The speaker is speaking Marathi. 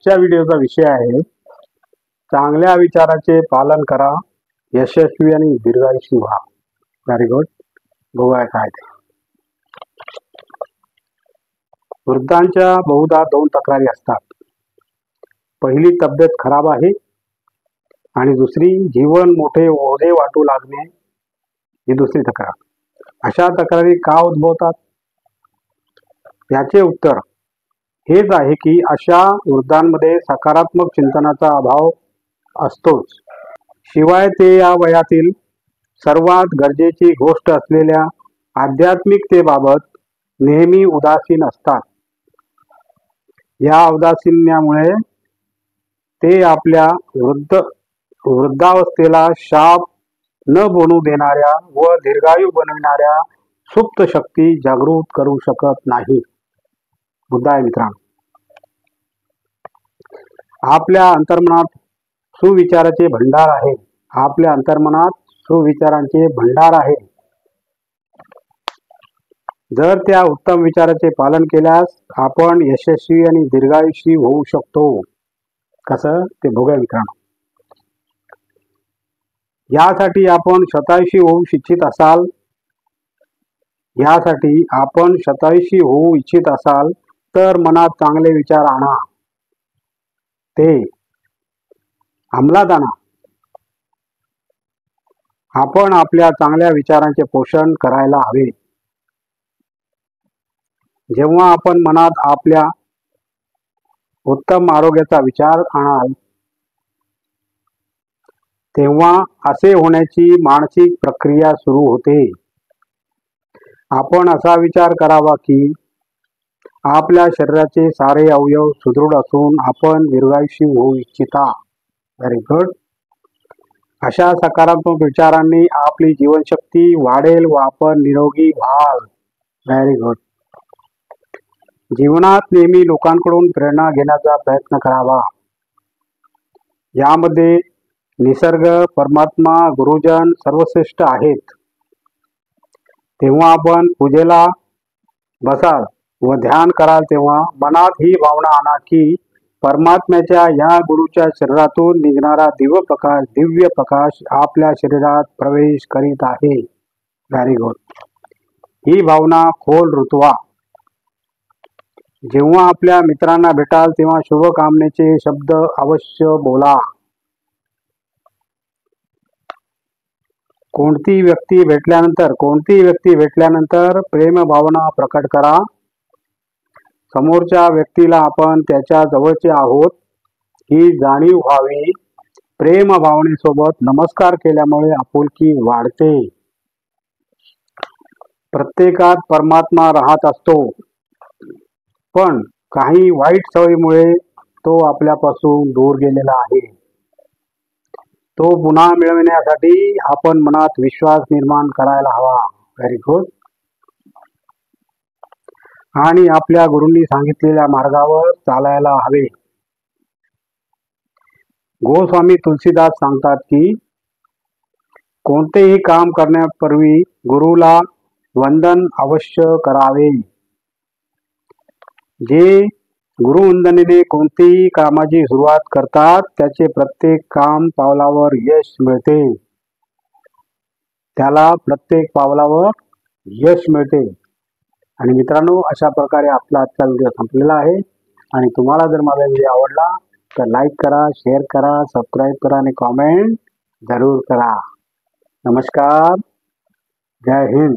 आजच्या व्हिडिओचा विषय आहे चांगल्या विचाराचे पालन करा, यशस्वी आणि दीर्घायुषी व्हा. Very good. बघूया काय ते. वृद्धांच्या बहुधा दोन तक्रारी असतात. पहिली तब्येत खराब आहे आणि दुसरी जीवन मोठे ओझे वाटू लागणे ही दुसरी तक्रार. अशा तक्रारी का उद्भवतात? याचे उत्तर हेच आहे की अशा वृद्धांमध्ये सकारात्मक चिंतनाचा अभाव असतोच. शिवाय ते या वयातील सर्वात गरजेची गोष्ट असलेल्या आध्यात्मिकतेबाबत नेहमी उदासीन असतात. या उदासीन्यामुळे ते आपल्या वृद्धावस्थेला शाप न बनू देणाऱ्या व दीर्घायू बनविणाऱ्या सुप्त शक्ती जागृत करू शकत नाही. मुद्दा आहे मित्रांनो, आपल्या अंतर्मनात सुविचाराचे भंडार आहे. आपल्या अंतर्मनात सुविचारांचे भंडार आहे. जर त्या उत्तम विचाराचे पालन केल्यास आपण यशस्वी आणि दीर्घायुषी होऊ शकतो. कसं ते बघूया मित्रांनो. यासाठी आपण शतायुषी होऊ इच्छित असाल तर मनात चांगले विचार आणा, ते अंमलात आणा. आपण आपल्या चांगल्या विचारांचे पोषण करायला हवे. जेव्हा आपण मनात आपल्या उत्तम आरोग्याचा विचार आणाल तेव्हा असे होण्याची मानसिक प्रक्रिया सुरू होते. आपण असा विचार करावा की आपल्या शरीराचे सारे अवयव सुदृढ असून आपण दीर्घायुषी होऊ इच्छिता. Very good. अशा सकारात्मक विचारांनी आपली जीवनशक्ती वाढेल व आपण निरोगी व्हाल. Very good. जीवनात नेहमी लोकांकडून प्रेरणा घेण्याचा प्रयत्न करावा. यामध्ये निसर्ग, परमात्मा, गुरुजन सर्वश्रेष्ठ आहेत. तेव्हा आपण पूजेला बसाल व ध्यान कराल तेव्हा मनात ही भावना आणा की परमात्म्याच्या या गुरुच्या शरीरातून निघणारा दिव्य प्रकाश आपल्या शरीरात प्रवेश करीत आहे. Very good. ही भावना खोल रुतवा. जेव्हा आपल्या मित्रांना भेटाल तेव्हा शुभकामनेचे शब्द अवश्य बोला. कोणती व्यक्ती भेटल्यानंतर प्रेम भावना प्रकट करा. समोरच्या व्यक्तीला आपण त्याच्या जवळचे आहोत ही जाणीव व्हावी. प्रेम भावनेसोबत नमस्कार केल्यामुळे आपुलकी वाढते. प्रत्येकात परमात्मा राहत असतो, पण काही वाईट सवयीमुळे तो आपल्यापासून दूर गेलेला आहे. तो पुन्हा मिळविण्यासाठी आपण मनात विश्वास निर्माण करायला हवा. Very good. आणि आपल्या गुरूंनी सांगितलेल्या मार्गावर चालायला हवे. गोस्वामी तुलसीदास सांगतात की कोणतेही काम करण्यापूर्वी गुरुला वंदन अवश्य करावे. जे गुरुवंदनेने कोणतेही कामाची सुरुवात करतात त्याचे प्रत्येक काम पावलावर यश मिळते. त्याला प्रत्येक पावलावर यश मिळते. आणि मित्रांनो, अशा प्रकारे आपला आजचा व्हिडिओ संपलेला आहे. आणि तुम्हाला जर माझा व्हिडिओ आवडला तर लाईक करा, शेअर करा, सबस्क्राईब करा आणि कॉमेंट जरूर करा. नमस्कार. जय हिंद.